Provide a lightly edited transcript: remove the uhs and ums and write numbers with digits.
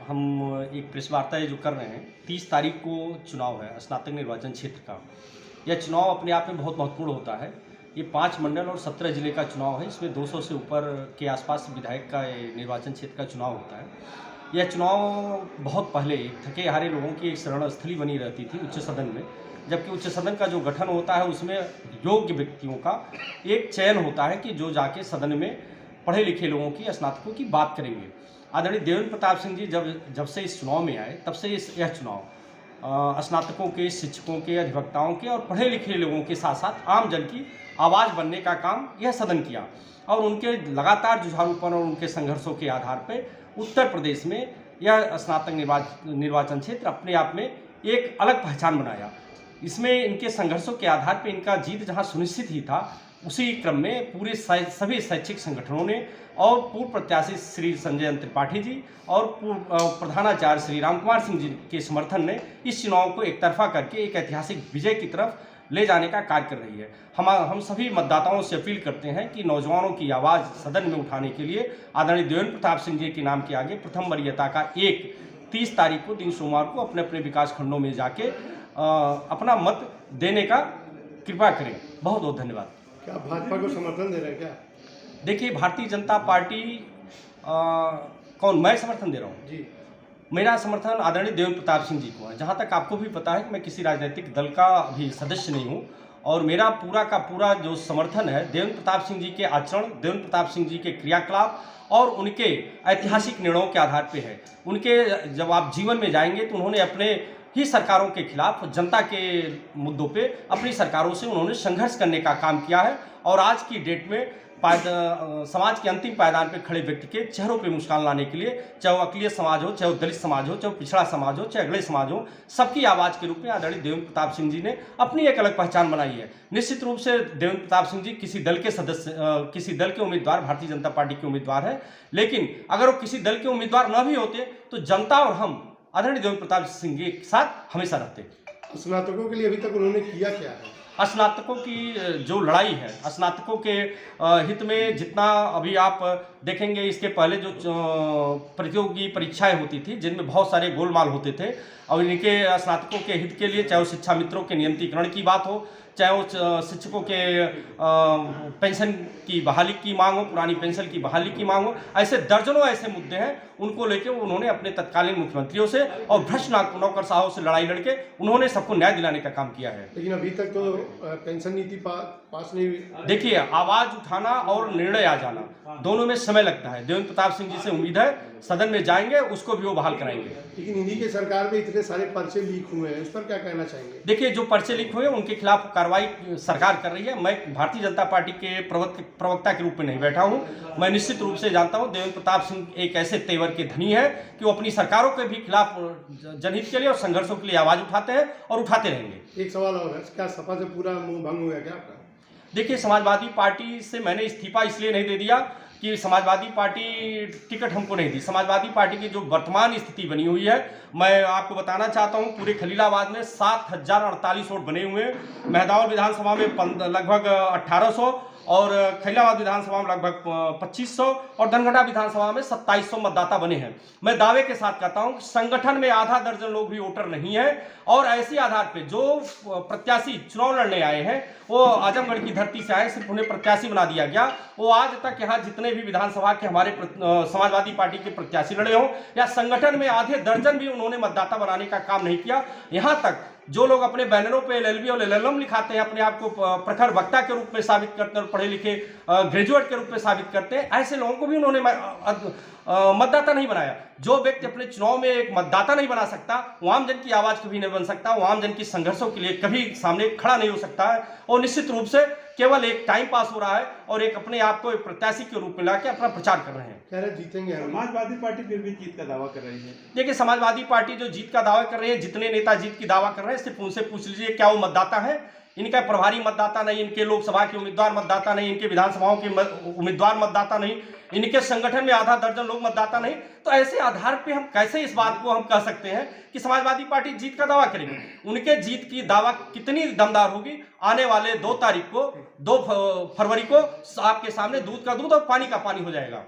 हम एक प्रेस वार्ता जो कर रहे हैं, 30 तारीख को चुनाव है स्नातक निर्वाचन क्षेत्र का। यह चुनाव अपने आप में बहुत महत्वपूर्ण होता है। ये 5 मंडल और 17 जिले का चुनाव है। इसमें 200 से ऊपर के आसपास विधायक का निर्वाचन क्षेत्र का चुनाव होता है। यह चुनाव बहुत पहले थके हारे लोगों की एक शरण स्थली बनी रहती थी उच्च सदन में, जबकि उच्च सदन का जो गठन होता है उसमें योग्य व्यक्तियों का एक चयन होता है कि जो जाके सदन में पढ़े लिखे लोगों की, स्नातकों की बात करेंगे। आदरणीय देवेंद्र प्रताप सिंह जी जब से इस चुनाव में आए, तब से यह चुनाव स्नातकों के, शिक्षकों के, अधिवक्ताओं के और पढ़े लिखे लोगों के साथ साथ आम जन की आवाज़ बनने का काम यह सदन किया। और उनके लगातार जुझारूपन और उनके संघर्षों के आधार पर उत्तर प्रदेश में यह स्नातक निर्वाचन क्षेत्र अपने आप में एक अलग पहचान बनाया। इसमें इनके संघर्षों के आधार पर इनका जीत जहां सुनिश्चित ही था, उसी क्रम में पूरे सभी शैक्षिक संगठनों ने और पूर्व प्रत्याशी श्री संजय त्रिपाठी जी और पूर्व प्रधानाचार्य श्री राम कुमार सिंह जी के समर्थन ने इस चुनाव को एक तरफा करके एक ऐतिहासिक विजय की तरफ ले जाने का कार्य कर रही है। हम सभी मतदाताओं से अपील करते हैं कि नौजवानों की आवाज़ सदन में उठाने के लिए आदरणीय देवेंद्र प्रताप सिंह जी के नाम के आगे प्रथम वरीयता का 30 तारीख को दिन सोमवार को अपने अपने विकास खंडों में जाके अपना मत देने का कृपा करें। बहुत बहुत धन्यवाद। क्या भाजपा को समर्थन दे रहे हैं क्या? देखिए, भारतीय जनता पार्टी कौन, मैं समर्थन दे रहा हूँ जी। मेरा समर्थन आदरणीय देवेंद्र प्रताप सिंह जी को है। जहाँ तक आपको भी पता है कि मैं किसी राजनीतिक दल का भी सदस्य नहीं हूँ और मेरा पूरा का पूरा जो समर्थन है देवेंद्र प्रताप सिंह जी के आचरण, देवेंद्र प्रताप सिंह जी के क्रियाकलाप और उनके ऐतिहासिक निर्णयों के आधार पर है। उनके जब आप जीवन में जाएंगे तो उन्होंने अपने ही सरकारों के खिलाफ, जनता के मुद्दों पे अपनी सरकारों से उन्होंने संघर्ष करने का काम किया है और आज की डेट में समाज के अंतिम पायदान पे खड़े व्यक्ति के चेहरों पे मुस्कान लाने के लिए, चाहे वो अकलियत समाज हो, चाहे वो दलित समाज हो, चाहे वो पिछड़ा समाज हो, चाहे अगले समाज हो, सबकी आवाज़ के रूप में आदरणीय देवेंद्र प्रताप सिंह जी ने अपनी एक अलग पहचान बनाई है। निश्चित रूप से देवेंद्र प्रताप सिंह जी किसी दल के सदस्य, किसी दल के उम्मीदवार, भारतीय जनता पार्टी के उम्मीदवार है, लेकिन अगर वो किसी दल के उम्मीदवार न भी होते तो जनता और हम आदरणीय देवेंद्र प्रताप सिंह जी के साथ हमेशा रहते। स्नातकों के लिए अभी तक उन्होंने किया क्या है? स्नातकों की जो लड़ाई है, स्नातकों के हित में जितना अभी आप देखेंगे, इसके पहले जो प्रतियोगी परीक्षाएं होती थी जिनमें बहुत सारे गोलमाल होते थे और इनके स्नातकों के हित के लिए, चाहे वो शिक्षा मित्रों के नियंत्रीकरण की बात हो, चाहे वो शिक्षकों के पेंशन की बहाली की मांग हो, पुरानी पेंशन की बहाली की मांग हो, ऐसे दर्जनों ऐसे मुद्दे हैं, उनको लेके उन्होंने अपने तत्कालीन मुख्यमंत्रियों से और भ्रष्ट नौकर साहब से लड़ाई लड़के उन्होंने सबको न्याय दिलाने का काम किया है। लेकिन अभी तक तो पेंशन नीति पास नहीं हुई। देखिए, आवाज उठाना और निर्णय आ जाना दोनों में समय लगता है। देवेंद्र प्रताप सिंह जी से उम्मीद है सदन में जाएंगे, उसको भी वो बहाल कराएंगे। लेकिन इन्हीं के सरकार में इतने सारे पर्चे लीक हुए हैं, उस पर क्या कहना चाहेंगे? देखिए, जो पर्चे लीक हुए उनके खिलाफ कार्रवाई सरकार कर रही है। मैं भारतीय जनता पार्टी के प्रवक्ता के रूप में नहीं बैठा हूं। मैं निश्चित रूप से जानता हूं देवेंद्र प्रताप सिंह एक ऐसे तेवर के धनी है कि वो अपनी सरकारों के भी खिलाफ जनहित के लिए और संघर्षों के लिए आवाज उठाते हैं और उठाते रहेंगे। एक सवाल और है, क्या सपा से पूरा मुंह भंग हो गया क्या आपका? देखिए, समाजवादी पार्टी से मैंने इस्तीफा इसलिए नहीं दे दिया कि समाजवादी पार्टी टिकट हमको नहीं दी। समाजवादी पार्टी की जो वर्तमान स्थिति बनी हुई है, मैं आपको बताना चाहता हूं, पूरे खलीलाबाद में 7048 वोट बने हुए हैं। मेहदावल विधानसभा में लगभग 1800 और खलीलाबाद विधानसभा में लगभग 2500 और धनगढ़ा विधानसभा में 2700 मतदाता बने हैं। मैं दावे के साथ कहता हूं कि संगठन में आधा दर्जन लोग भी वोटर नहीं है और ऐसे आधार पे जो प्रत्याशी चुनाव लड़ने आए हैं वो आजमगढ़ की धरती से आए, सिर्फ उन्हें प्रत्याशी बना दिया गया। वो आज तक यहाँ जितने भी विधानसभा के हमारे समाजवादी पार्टी के प्रत्याशी लड़े हों या संगठन में आधे दर्जन भी उन्होंने मतदाता बनाने का काम नहीं किया। यहाँ तक जो लोग अपने बैनरों पे LLB और LLM लिखाते हैं, अपने आप को प्रखर वक्ता के रूप में साबित करते हैं और पढ़े लिखे ग्रेजुएट के रूप में साबित करते हैं, ऐसे लोगों को भी उन्होंने मतदाता नहीं बनाया। जो व्यक्ति अपने चुनाव में एक मतदाता नहीं बना सकता, वो आम जन की आवाज कभी नहीं बन सकता, वो आम जन की संघर्षों के लिए कभी सामने खड़ा नहीं हो सकता है और निश्चित रूप से केवल एक टाइम पास हो रहा है और एक अपने आप को एक प्रत्याशी के रूप में लाके अपना प्रचार कर रहे हैं। कह रहे जीतेंगे। समाजवादी पार्टी फिर भी जीत का दावा कर रही है। देखिए, समाजवादी पार्टी जो जीत का दावा कर रही है, जितने नेता जीत की दावा कर रहे हैं, सिर्फ उनसे पूछ लीजिए क्या वो मतदाता है। इनका प्रभारी मतदाता नहीं, इनके लोकसभा के उम्मीदवार मतदाता नहीं, इनके विधानसभाओं के उम्मीदवार मतदाता नहीं, इनके संगठन में आधा दर्जन लोग मतदाता नहीं, तो ऐसे आधार पे हम कैसे इस बात को हम कह सकते हैं कि समाजवादी पार्टी जीत का दावा करेगी? उनके जीत की दावा कितनी दमदार होगी, आने वाले 2 तारीख को 2 फरवरी को आपके सामने दूध का दूध और पानी का पानी हो जाएगा।